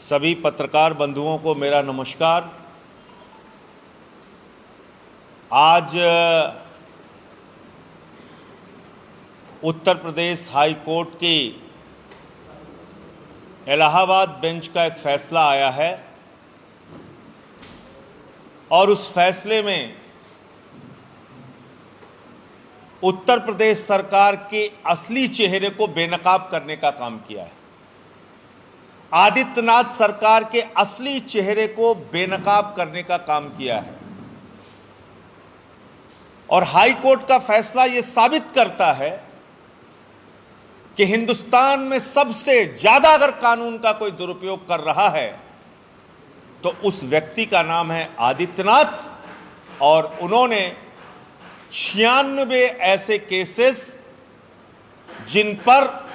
सभी पत्रकार बंधुओं को मेरा नमस्कार। आज उत्तर प्रदेश हाई कोर्ट की इलाहाबाद बेंच का एक फैसला आया है और उस फैसले में उत्तर प्रदेश सरकार के असली चेहरे को बेनकाब करने का काम किया है। आदित्यनाथ सरकार के असली चेहरे को बेनकाब करने का काम किया है और हाई कोर्ट का फैसला यह साबित करता है कि हिंदुस्तान में सबसे ज्यादा अगर कानून का कोई दुरुपयोग कर रहा है तो उस व्यक्ति का नाम है आदित्यनाथ और उन्होंने 96 ऐसे केसेस जिन पर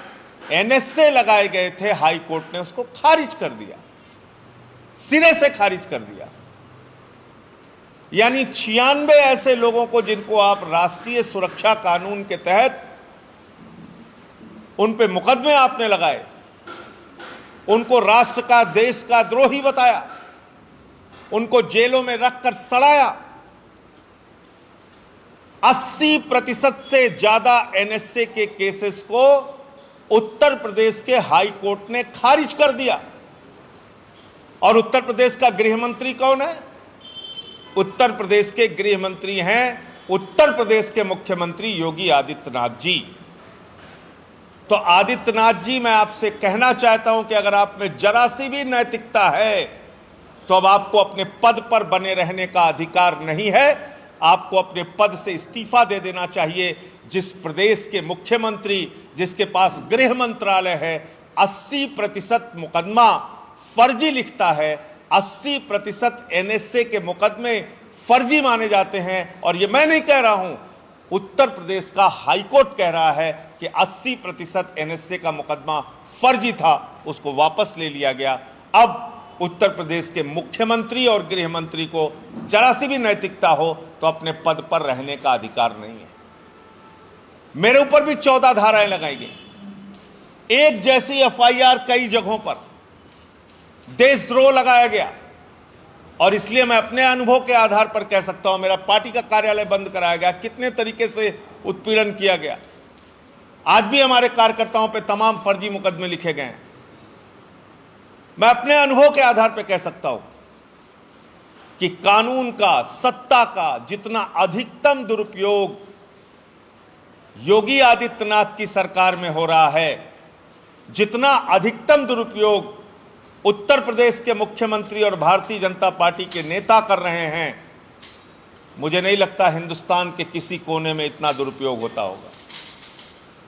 एनएसए लगाए गए थे, हाई कोर्ट ने उसको खारिज कर दिया, सिरे से खारिज कर दिया। यानी 96 ऐसे लोगों को जिनको आप राष्ट्रीय सुरक्षा कानून के तहत उन पे मुकदमे आपने लगाए, उनको राष्ट्र का, देश का द्रोही बताया, उनको जेलों में रखकर सड़ाया। 80% से ज्यादा एनएसए के केसेस को उत्तर प्रदेश के हाई कोर्ट ने खारिज कर दिया। और उत्तर प्रदेश का गृह मंत्री कौन है? उत्तर प्रदेश के गृह मंत्री हैं उत्तर प्रदेश के मुख्यमंत्री योगी आदित्यनाथ जी। तो आदित्यनाथ जी, मैं आपसे कहना चाहता हूं कि अगर आप में जरा सी भी नैतिकता है तो अब आपको अपने पद पर बने रहने का अधिकार नहीं है। आपको अपने पद से इस्तीफा दे देना चाहिए। जिस प्रदेश के मुख्यमंत्री, जिसके पास गृह मंत्रालय है, 80% मुकदमा फर्जी लिखता है, 80% एनएसए के मुकदमे फर्जी माने जाते हैं। और ये मैं नहीं कह रहा हूं, उत्तर प्रदेश का हाईकोर्ट कह रहा है कि 80% एनएसए का मुकदमा फर्जी था, उसको वापस ले लिया गया। अब उत्तर प्रदेश के मुख्यमंत्री और गृह मंत्री को जरा सी भी नैतिकता हो तो अपने पद पर रहने का अधिकार नहीं है। मेरे ऊपर भी 14 धाराएं लगाई गई, एक जैसी एफआईआर कई जगहों पर, देशद्रोह लगाया गया। और इसलिए मैं अपने अनुभव के आधार पर कह सकता हूं, मेरा पार्टी का कार्यालय बंद कराया गया, कितने तरीके से उत्पीड़न किया गया। आज भी हमारे कार्यकर्ताओं पर तमाम फर्जी मुकदमे लिखे गए हैं। मैं अपने अनुभव के आधार पर कह सकता हूं कि कानून का, सत्ता का जितना अधिकतम दुरुपयोग योगी आदित्यनाथ की सरकार में हो रहा है, जितना अधिकतम दुरुपयोग उत्तर प्रदेश के मुख्यमंत्री और भारतीय जनता पार्टी के नेता कर रहे हैं, मुझे नहीं लगता हिंदुस्तान के किसी कोने में इतना दुरुपयोग होता होगा।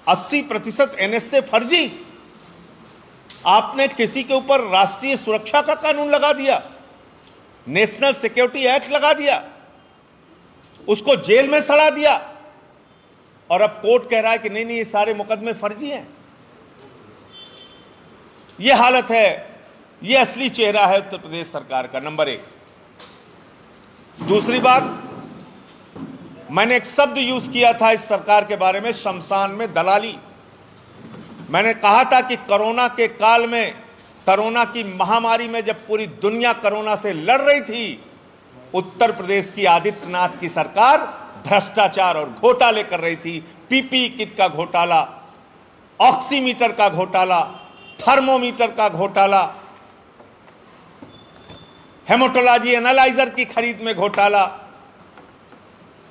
80% एनएसए फर्जी। आपने किसी के ऊपर राष्ट्रीय सुरक्षा का कानून लगा दिया, नेशनल सिक्योरिटी एक्ट लगा दिया, उसको जेल में सड़ा दिया और अब कोर्ट कह रहा है कि नहीं नहीं, ये सारे मुकदमे फर्जी हैं। ये हालत है, ये असली चेहरा है उत्तर प्रदेश सरकार का, नंबर 1। दूसरी बात, मैंने एक शब्द यूज किया था इस सरकार के बारे में, शमशान में दलाली। मैंने कहा था कि कोरोना के काल में, कोरोना की महामारी में जब पूरी दुनिया कोरोना से लड़ रही थी, उत्तर प्रदेश की आदित्यनाथ की सरकार भ्रष्टाचार और घोटाले कर रही थी। पीपीई किट का घोटाला, ऑक्सीमीटर का घोटाला, थर्मोमीटर का घोटाला, हेमाटोलॉजी एनालाइजर की खरीद में घोटाला,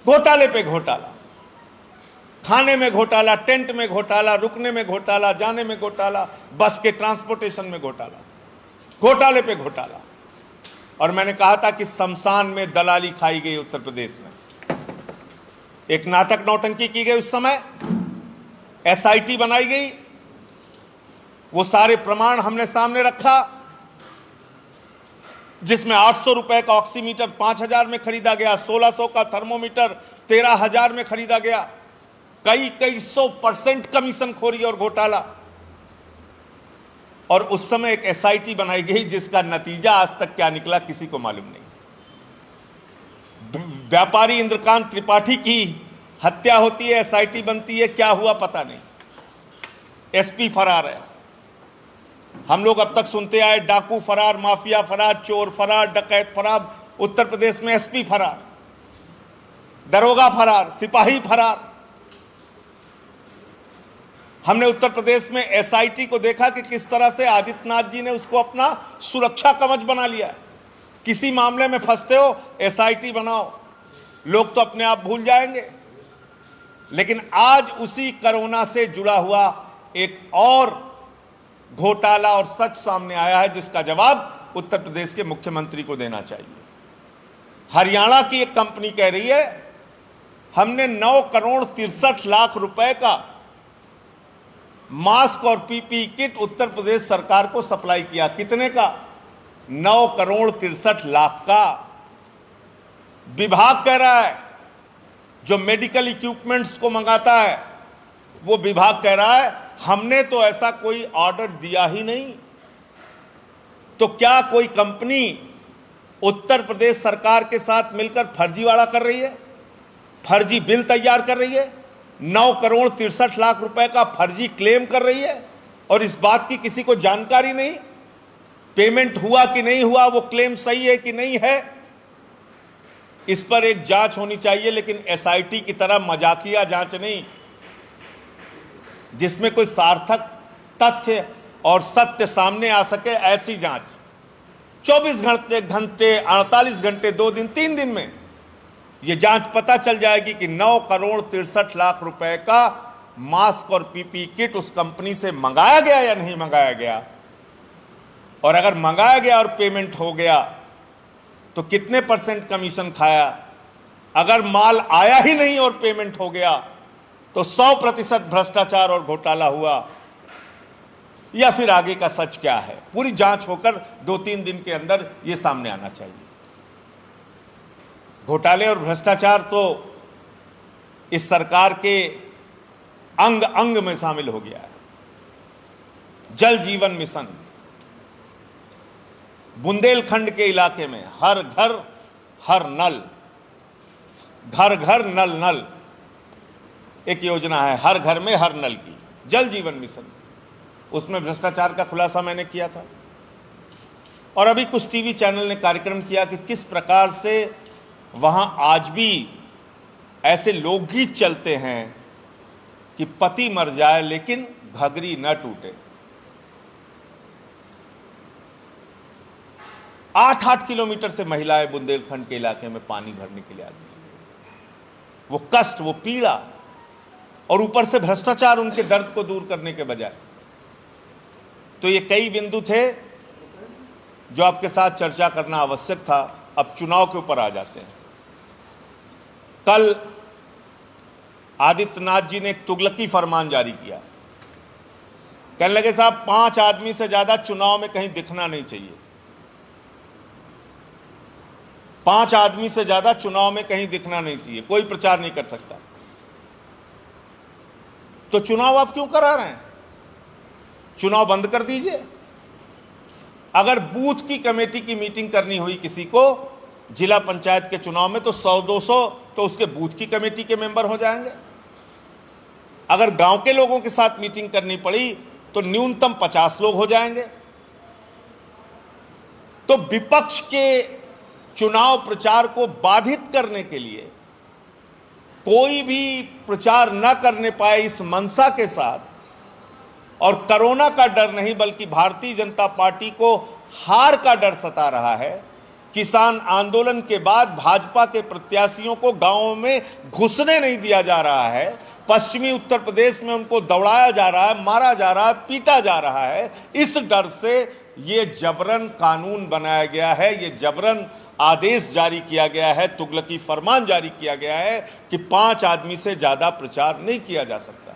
घोटाले पे घोटाला, खाने में घोटाला, टेंट में घोटाला, रुकने में घोटाला, जाने में घोटाला, बस के ट्रांसपोर्टेशन में घोटाला, घोटाले पे घोटाला। और मैंने कहा था कि शमशान में दलाली खाई गई उत्तर प्रदेश में। एक नाटक नौटंकी की गई उस समय, एसआईटी बनाई गई, वो सारे प्रमाण हमने सामने रखा, जिसमें 800 रुपए का ऑक्सीमीटर 5000 में खरीदा गया, 1600 का थर्मोमीटर 13000 में खरीदा गया, कई 100% कमीशन खोरी और घोटाला। और उस समय एक एसआईटी बनाई गई जिसका नतीजा आज तक क्या निकला किसी को मालूम नहीं। व्यापारी इंद्रकांत त्रिपाठी की हत्या होती है, एसआईटी बनती है, क्या हुआ पता नहीं, एसपी फरार है। हम लोग अब तक सुनते आए डाकू फरार, माफिया फरार, चोर फरार, डकैत फरार, उत्तर प्रदेश में एसपी फरार, दरोगा फरार, सिपाही फरार। हमने उत्तर प्रदेश में एसआईटी को देखा कि किस तरह से आदित्यनाथ जी ने उसको अपना सुरक्षा कवच बना लिया। किसी मामले में फंसते हो, एसआईटी बनाओ, लोग तो अपने आप भूल जाएंगे। लेकिन आज उसी कोरोना से जुड़ा हुआ एक और घोटाला और सच सामने आया है, जिसका जवाब उत्तर प्रदेश के मुख्यमंत्री को देना चाहिए। हरियाणा की एक कंपनी कह रही है, हमने 9 करोड़ 63 लाख रुपए का मास्क और पीपीई किट उत्तर प्रदेश सरकार को सप्लाई किया। कितने का? 9 करोड़ 63 लाख का। विभाग कह रहा है, जो मेडिकल इक्विपमेंट्स को मंगाता है, वो विभाग कह रहा है हमने तो ऐसा कोई ऑर्डर दिया ही नहीं। तो क्या कोई कंपनी उत्तर प्रदेश सरकार के साथ मिलकर फर्जीवाड़ा कर रही है, फर्जी बिल तैयार कर रही है, 9 करोड़ 63 लाख रुपए का फर्जी क्लेम कर रही है, और इस बात की किसी को जानकारी नहीं? पेमेंट हुआ कि नहीं हुआ, वो क्लेम सही है कि नहीं है, इस पर एक जांच होनी चाहिए। लेकिन एसआईटी की तरह मजाकिया जांच नहीं, जिसमें कोई सार्थक तथ्य और सत्य सामने आ सके, ऐसी जांच 24 घंटे 48 घंटे, 2 दिन 3 दिन में यह जांच पता चल जाएगी कि 9 करोड़ 63 लाख रुपए का मास्क और पीपीई किट उस कंपनी से मंगाया गया या नहीं मंगाया गया, और अगर मंगाया गया और पेमेंट हो गया तो कितने % कमीशन खाया। अगर माल आया ही नहीं और पेमेंट हो गया तो 100% भ्रष्टाचार और घोटाला हुआ, या फिर आगे का सच क्या है। पूरी जांच होकर 2-3 दिन के अंदर यह सामने आना चाहिए। घोटाले और भ्रष्टाचार तो इस सरकार के अंग अंग में शामिल हो गया है। जल जीवन मिशन, बुंदेलखंड के इलाके में हर घर हर नल, घर घर नल नल एक योजना है, हर घर में हर नल की, जल जीवन मिशन। उसमें भ्रष्टाचार का खुलासा मैंने किया था, और अभी कुछ टीवी चैनल ने कार्यक्रम किया कि किस प्रकार से वहां आज भी ऐसे लोकगीत चलते हैं कि पति मर जाए लेकिन घघरी न टूटे। 8-8 किलोमीटर से महिलाएं बुंदेलखंड के इलाके में पानी भरने के लिए आती हैं। वो कष्ट, वो पीड़ा, और ऊपर से भ्रष्टाचार उनके दर्द को दूर करने के बजाय। तो ये कई बिंदु थे जो आपके साथ चर्चा करना आवश्यक था। अब चुनाव के ऊपर आ जाते हैं। कल आदित्यनाथ जी ने एक तुगलकी फरमान जारी किया। कहने लगे साहब 5 आदमी से ज्यादा चुनाव में कहीं दिखना नहीं चाहिए। 5 आदमी से ज्यादा चुनाव में कहीं दिखना नहीं चाहिए, कोई प्रचार नहीं कर सकता। तो चुनाव आप क्यों करा रहे हैं? चुनाव बंद कर दीजिए। अगर बूथ की कमेटी की मीटिंग करनी हुई किसी को जिला पंचायत के चुनाव में, तो 100-200 तो उसके बूथ की कमेटी के मेंबर हो जाएंगे। अगर गांव के लोगों के साथ मीटिंग करनी पड़ी तो न्यूनतम 50 लोग हो जाएंगे। तो विपक्ष के चुनाव प्रचार को बाधित करने के लिए कोई भी प्रचार न करने पाए, इस मंशा के साथ, और कोरोना का डर नहीं बल्कि भारतीय जनता पार्टी को हार का डर सता रहा है। किसान आंदोलन के बाद भाजपा के प्रत्याशियों को गांवों में घुसने नहीं दिया जा रहा है। पश्चिमी उत्तर प्रदेश में उनको दौड़ाया जा रहा है, मारा जा रहा है, पीटा जा रहा है। इस डर से ये जबरन कानून बनाया गया है, ये जबरन आदेश जारी किया गया है, तुगलकी फरमान जारी किया गया है कि 5 आदमी से ज्यादा प्रचार नहीं किया जा सकता।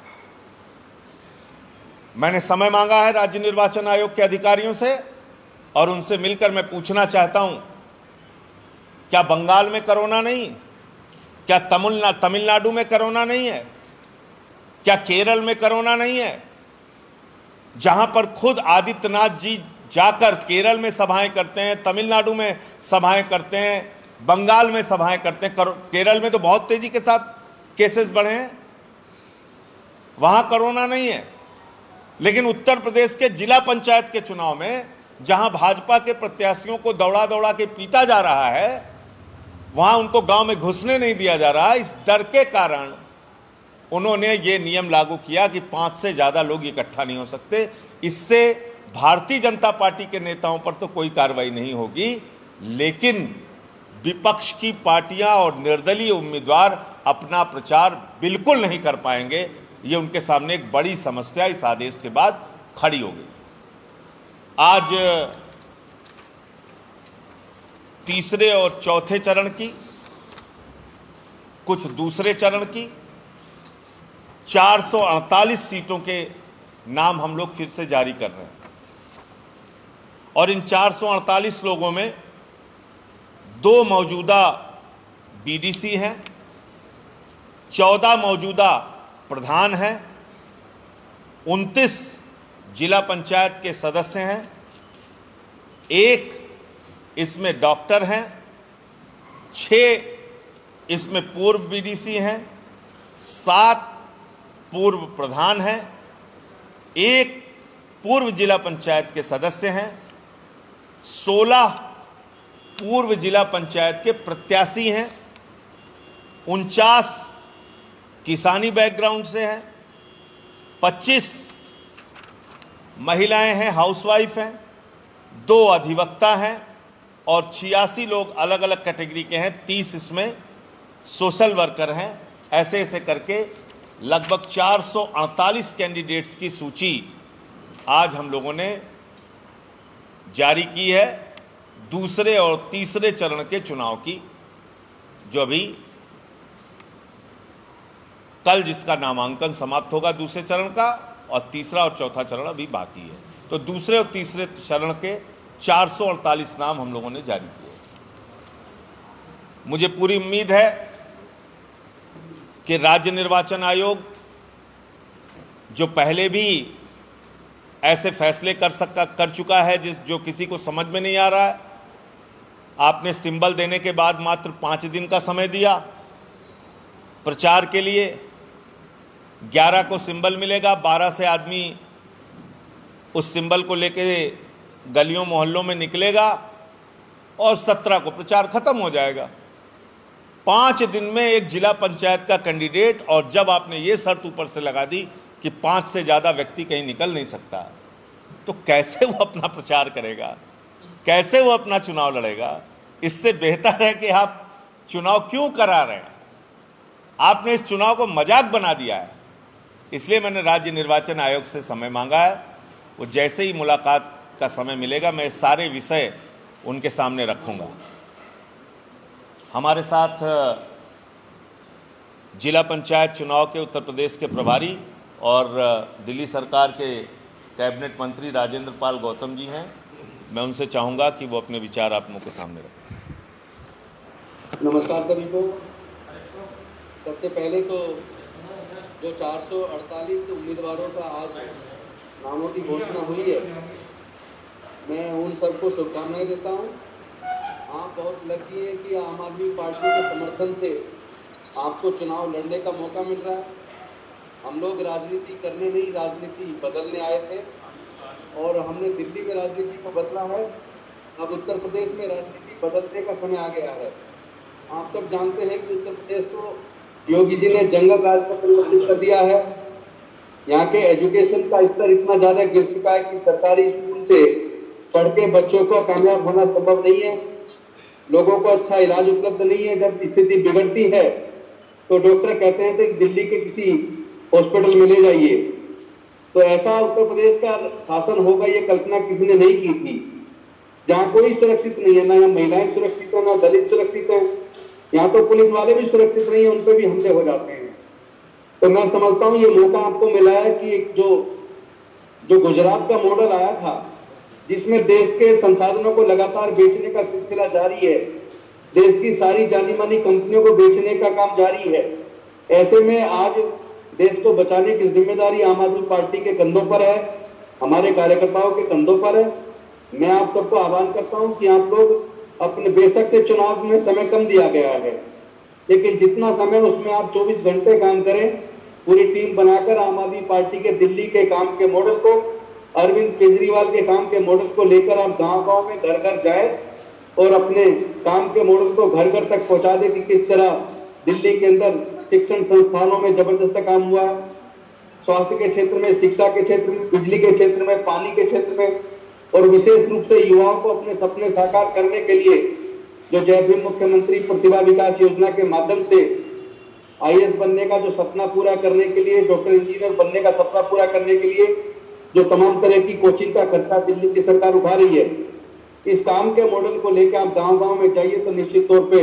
मैंने समय मांगा है राज्य निर्वाचन आयोग के अधिकारियों से, और उनसे मिलकर मैं पूछना चाहता हूं, क्या बंगाल में कोरोना नहीं? क्या तमिलनाडु में कोरोना नहीं है? क्या केरल में कोरोना नहीं है? जहां पर खुद आदित्यनाथ जी जाकर केरल में सभाएं करते हैं, तमिलनाडु में सभाएं करते हैं, बंगाल में सभाएं करते हैं। केरल में तो बहुत तेजी के साथ केसेस बढ़े हैं, वहां कोरोना नहीं है। लेकिन उत्तर प्रदेश के जिला पंचायत के चुनाव में जहां भाजपा के प्रत्याशियों को दौड़ा दौड़ा के पीटा जा रहा है, वहां उनको गांव में घुसने नहीं दिया जा रहा। इस डर के कारण उन्होंने ये नियम लागू किया कि 5 से ज्यादा लोग इकट्ठा नहीं हो सकते। इससे भारतीय जनता पार्टी के नेताओं पर तो कोई कार्रवाई नहीं होगी, लेकिन विपक्ष की पार्टियां और निर्दलीय उम्मीदवार अपना प्रचार बिल्कुल नहीं कर पाएंगे। ये उनके सामने एक बड़ी समस्या इस आदेश के बाद खड़ी हो गई। आज तीसरे और चौथे चरण की, कुछ दूसरे चरण की 448 सीटों के नाम हम लोग फिर से जारी कर रहे हैं। और इन 448 लोगों में 2 मौजूदा बीडीसी हैं, 14 मौजूदा प्रधान हैं, 29 जिला पंचायत के सदस्य हैं, 1 इसमें डॉक्टर हैं, 6 इसमें पूर्व बीडीसी हैं, 7 पूर्व प्रधान हैं, 1 पूर्व जिला पंचायत के सदस्य हैं, 16 पूर्व जिला पंचायत के प्रत्याशी हैं, 49 किसानी बैकग्राउंड से हैं, 25 महिलाएं हैं, हाउसवाइफ हैं, 2 अधिवक्ता हैं और 86 लोग अलग अलग कैटेगरी के हैं, 30 इसमें सोशल वर्कर हैं। ऐसे ऐसे करके लगभग 448 कैंडिडेट्स की सूची आज हम लोगों ने जारी की है दूसरे और तीसरे चरण के चुनाव की, जो अभी कल जिसका नामांकन समाप्त होगा दूसरे चरण का, और तीसरा और चौथा चरण अभी बाकी है। तो दूसरे और तीसरे चरण के 448 नाम हम लोगों ने जारी किए। मुझे पूरी उम्मीद है कि राज्य निर्वाचन आयोग जो पहले भी ऐसे फैसले कर चुका है जो किसी को समझ में नहीं आ रहा है। आपने सिंबल देने के बाद मात्र 5 दिन का समय दिया प्रचार के लिए। 11 को सिंबल मिलेगा, 12 से आदमी उस सिंबल को लेके गलियों मोहल्लों में निकलेगा और 17 को प्रचार खत्म हो जाएगा। 5 दिन में एक जिला पंचायत का कैंडिडेट, और जब आपने ये शर्त ऊपर से लगा दी कि 5 से ज़्यादा व्यक्ति कहीं निकल नहीं सकता, तो कैसे वो अपना प्रचार करेगा, कैसे वो अपना चुनाव लड़ेगा। इससे बेहतर है कि आप चुनाव क्यों करा रहे हैं। आपने इस चुनाव को मजाक बना दिया है। इसलिए मैंने राज्य निर्वाचन आयोग से समय मांगा है। वो जैसे ही मुलाकात का समय मिलेगा मैं सारे विषय उनके सामने रखूंगा। हमारे साथ जिला पंचायत चुनाव के उत्तर प्रदेश के प्रभारी और दिल्ली सरकार के कैबिनेट मंत्री राजेंद्र पाल गौतम जी हैं। मैं उनसे चाहूँगा कि वो अपने विचार आप लोगों के सामने रखें। नमस्कार सभी को। सबसे पहले तो जो 448 उम्मीदवारों का आज नामों की घोषणा हुई है, मैं उन सबको शुभकामनाएं देता हूं। आप बहुत लकी हैं कि आम आदमी पार्टी के समर्थन से आपको चुनाव लड़ने का मौका मिल रहा है। हम लोग राजनीति करने नहीं, राजनीति बदलने आए थे और हमने दिल्ली में राजनीति को बदला है। अब उत्तर प्रदेश में राजनीति बदलने का समय आ गया है। आप सब जानते हैं कि उत्तर प्रदेश को योगी जी ने जंगल राज में परिवर्तित कर दिया है। यहाँ के एजुकेशन का स्तर इतना ज़्यादा गिर चुका है कि सरकारी स्कूल से पढ़ के बच्चों को कामयाब होना संभव नहीं है। लोगों को अच्छा इलाज उपलब्ध नहीं है। जब स्थिति बिगड़ती है तो डॉक्टर कहते हैं कि दिल्ली के किसी हॉस्पिटल में ले जाइए। तो ऐसा उत्तर प्रदेश का शासन होगा ये कल्पना किसी ने नहीं की थी। जहाँ कोई सुरक्षित नहीं है, ना यहाँ महिलाएं सुरक्षित हो, ना दलित सुरक्षित है। यहाँ तो पुलिस वाले भी सुरक्षित नहीं है, उन पर भी हमले हो जाते हैं। तो मैं समझता हूँ ये मौका आपको मिला है कि जो गुजरात का मॉडल आया था, जिसमें देश के संसाधनों को लगातार बेचने का सिलसिला जारी है, देश की सारी जानी मानी कंपनियों को बेचने का काम जारी है, ऐसे में आज देश को बचाने की जिम्मेदारी आम आदमी पार्टी के कंधों पर है, हमारे कार्यकर्ताओं के कंधों पर है। मैं आप सबको आह्वान करता हूं कि आप लोग अपने, बेशक से चुनाव में समय कम दिया गया है, लेकिन जितना समय उसमें आप 24 घंटे काम करें, पूरी टीम बनाकर आम आदमी पार्टी के दिल्ली के काम के मॉडल को, अरविंद केजरीवाल के काम के मॉडल को लेकर आप गांव-गांव में घर घर जाए और अपने काम के मॉडल को घर घर तक पहुंचा दे कि किस तरह दिल्ली के अंदर शिक्षण संस्थानों में जबरदस्त काम हुआ है, स्वास्थ्य के क्षेत्र में, शिक्षा के क्षेत्र में, बिजली के क्षेत्र में, पानी के क्षेत्र में, और विशेष रूप से युवाओं को अपने सपने साकार करने के लिए जो जय भीम मुख्यमंत्री प्रतिभा विकास योजना के माध्यम से आईएएस बनने का जो सपना पूरा करने के लिए, डॉक्टर इंजीनियर बनने का सपना पूरा करने के लिए जो तमाम तरह की कोचिंग का खर्चा दिल्ली की सरकार उठा रही है, इस काम के मॉडल को लेकर आप गांव-गांव में जाइए तो निश्चित तौर पे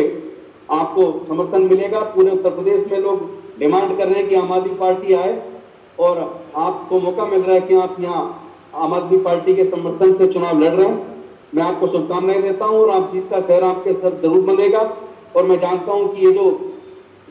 आपको समर्थन मिलेगा। पूरे उत्तर प्रदेश में लोग डिमांड कर रहे हैं कि आम आदमी पार्टी आए और आपको मौका मिल रहा है कि आप यहाँ आम आदमी पार्टी के समर्थन से चुनाव लड़ रहे हैं। मैं आपको शुभकामनाएं देता हूं और आप जीत का सेहरा आपके साथ जरूर बंधेगा। और मैं जानता हूं कि ये जो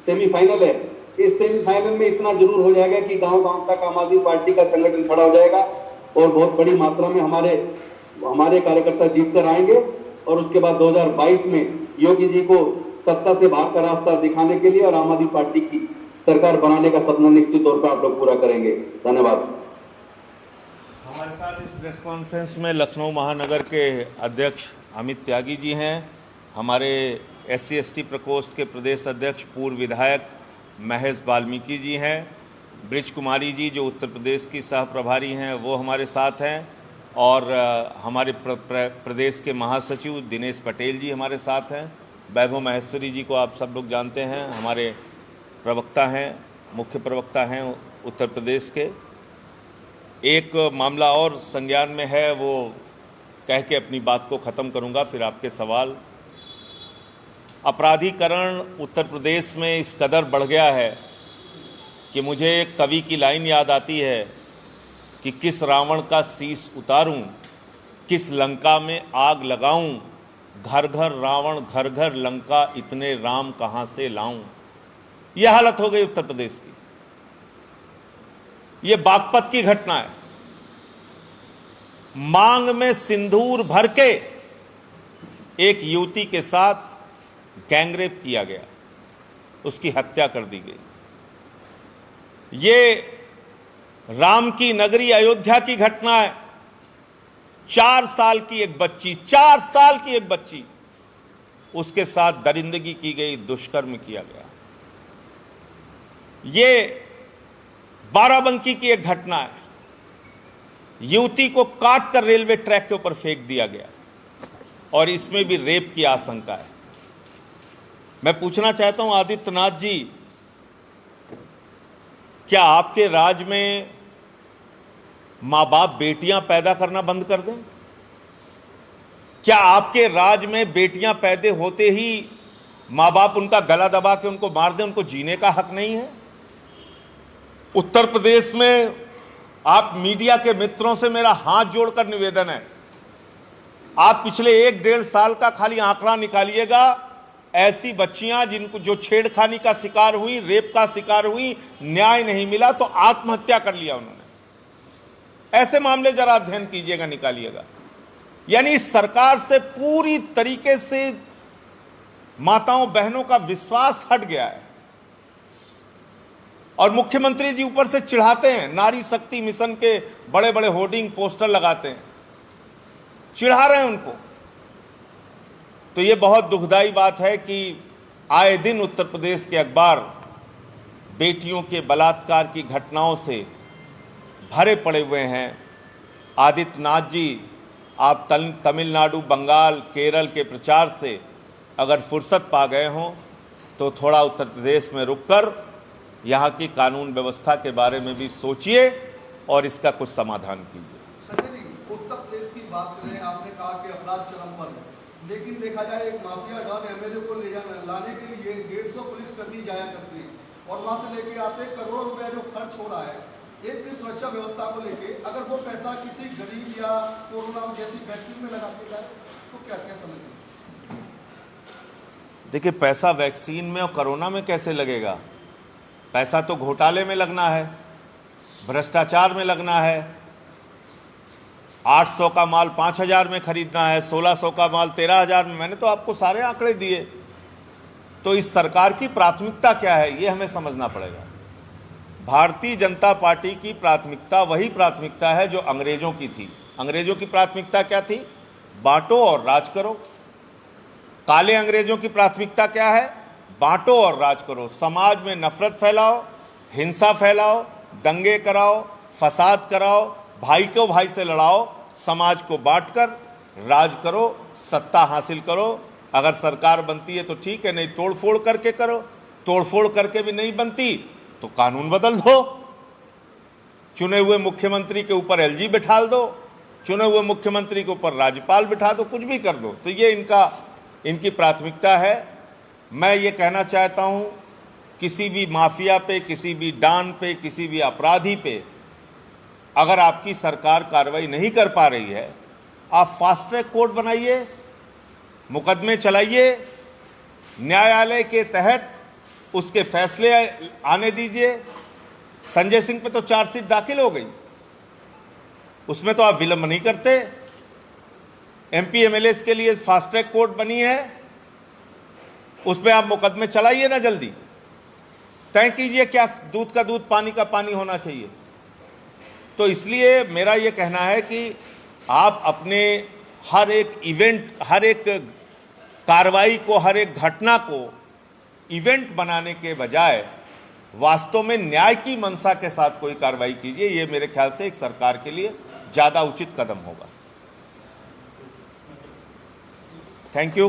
सेमीफाइनल है, इस सेमीफाइनल में इतना जरूर हो जाएगा कि गांव-गांव तक आम आदमी पार्टी का संगठन खड़ा हो जाएगा और बहुत बड़ी मात्रा में हमारे कार्यकर्ता जीत कर आएंगे और उसके बाद 2022 में योगी जी को सत्ता से बाहर का रास्ता दिखाने के लिए और आम आदमी पार्टी की सरकार बनाने का सपना निश्चित तौर पर आप लोग पूरा करेंगे। धन्यवाद। हमारे साथ इस प्रेस कॉन्फ्रेंस में लखनऊ महानगर के अध्यक्ष अमित त्यागी जी हैं, हमारे SC/ST प्रकोष्ठ के प्रदेश अध्यक्ष पूर्व विधायक महेश वाल्मीकि जी हैं, ब्रिज कुमारी जी जो उत्तर प्रदेश की सह प्रभारी हैं वो हमारे साथ हैं, और हमारे प्रदेश के महासचिव दिनेश पटेल जी हमारे साथ हैं, वैभव महेश्वरी जी को आप सब लोग जानते हैं, हमारे प्रवक्ता हैं, मुख्य प्रवक्ता हैं उत्तर प्रदेश के। एक मामला और संज्ञान में है, वो कह के अपनी बात को ख़त्म करूंगा, फिर आपके सवाल। अपराधीकरण उत्तर प्रदेश में इस कदर बढ़ गया है कि मुझे एक कवि की लाइन याद आती है कि किस रावण का शीश उतारूं, किस लंका में आग लगाऊं, घर घर रावण घर घर लंका, इतने राम कहां से लाऊं। यह हालत हो गई उत्तर प्रदेश की। यह बागपत की घटना है। मांग में सिंदूर भर के एक युवती के साथ गैंगरेप किया गया, उसकी हत्या कर दी गई। ये राम की नगरी अयोध्या की घटना है। 4 साल की एक बच्ची, 4 साल की एक बच्ची, उसके साथ दरिंदगी की गई, दुष्कर्म किया गया। ये बाराबंकी की एक घटना है। युवती को काट कर रेलवे ट्रैक के ऊपर फेंक दिया गया और इसमें भी रेप की आशंका है। मैं पूछना चाहता हूं आदित्यनाथ जी, क्या आपके राज्य में मां बाप बेटियां पैदा करना बंद कर दें? क्या आपके राज्य में बेटियां पैदा होते ही मां बाप उनका गला दबा के उनको मार दें? उनको जीने का हक नहीं है? उत्तर प्रदेश में आप मीडिया के मित्रों से मेरा हाथ जोड़कर निवेदन है, आप पिछले 1-1.5 साल का खाली आंकड़ा निकालिएगा, ऐसी बच्चियां जिनको जो छेड़खानी का शिकार हुई, रेप का शिकार हुई, न्याय नहीं मिला तो आत्महत्या कर लिया उन्होंने। ऐसे मामले जरा अध्ययन कीजिएगा, निकालिएगा। यानी इस सरकार से पूरी तरीके से माताओं बहनों का विश्वास हट गया है और मुख्यमंत्री जी ऊपर से चिढ़ाते हैं, नारी शक्ति मिशन के बड़े बड़े होर्डिंग पोस्टर लगाते हैं, चिढ़ा रहे हैं उनको। तो ये बहुत दुखदाई बात है कि आए दिन उत्तर प्रदेश के अखबार बेटियों के बलात्कार की घटनाओं से भरे पड़े हुए हैं। आदित्यनाथ जी, आप तमिलनाडु, बंगाल, केरल के प्रचार से अगर फुर्सत पा गए हों तो थोड़ा उत्तर प्रदेश में रुककर यहाँ की कानून व्यवस्था के बारे में भी सोचिए और इसका कुछ समाधान कीजिए। संजय जी, उत्तर प्रदेश की बात करें, आपने कहा कि अपराध चरम पर है, लेकिन देखा जाए एक माफिया डॉन एमएलए को लाने के लिए 150 पुलिसकर्मी जाया करते हैं और वहां से लेके आते करोड़ों रुपए जो खर्च हो रहा है एक की सुरक्षा व्यवस्था को लेके, अगर वो पैसा किसी गरीब या कोरोना जैसी वैक्सीन में लगाते जाए तो क्या क्या समझें? देखिए, पैसा वैक्सीन में और कोरोना में कैसे लगेगा? पैसा तो घोटाले में लगना है, भ्रष्टाचार में लगना है। 800 का माल 5000 में खरीदना है, 1600 का माल 13000 में। मैंने तो आपको सारे आंकड़े दिए। तो इस सरकार की प्राथमिकता क्या है, ये हमें समझना पड़ेगा। भारतीय जनता पार्टी की प्राथमिकता वही प्राथमिकता है जो अंग्रेजों की थी। अंग्रेजों की प्राथमिकता क्या थी? बांटो और राज करो। काले अंग्रेजों की प्राथमिकता क्या है? बांटो और राज करो। समाज में नफरत फैलाओ, हिंसा फैलाओ, दंगे कराओ, फसाद कराओ, भाई को भाई से लड़ाओ, समाज को बांटकर राज करो, सत्ता हासिल करो। अगर सरकार बनती है तो ठीक है, नहीं तोड़फोड़ करके करो। तोड़फोड़ करके भी नहीं बनती तो कानून बदल दो। चुने हुए मुख्यमंत्री के ऊपर एलजी बिठा दो, चुने हुए मुख्यमंत्री के ऊपर राज्यपाल बिठा दो, कुछ भी कर दो। तो ये इनकी प्राथमिकता है। मैं ये कहना चाहता हूं, किसी भी माफिया पे, किसी भी डॉन पे, किसी भी अपराधी पे अगर आपकी सरकार कार्रवाई नहीं कर पा रही है, आप फास्ट ट्रैक कोर्ट बनाइए, मुकदमे चलाइए, न्यायालय के तहत उसके फैसले आने दीजिए। संजय सिंह पे तो चार्जशीट दाखिल हो गई, उसमें तो आप विलंब नहीं करते। एमपी एमएलए के लिए फास्ट ट्रैक कोर्ट बनी है, उस पर आप मुकदमे चलाइए ना, जल्दी तय कीजिए क्या दूध का दूध पानी का पानी होना चाहिए। तो इसलिए मेरा ये कहना है कि आप अपने हर एक इवेंट, हर एक कार्रवाई को, हर एक घटना को इवेंट बनाने के बजाय वास्तव में न्याय की मंशा के साथ कोई कार्रवाई कीजिए। ये मेरे ख्याल से एक सरकार के लिए ज़्यादा उचित कदम होगा। Thank you.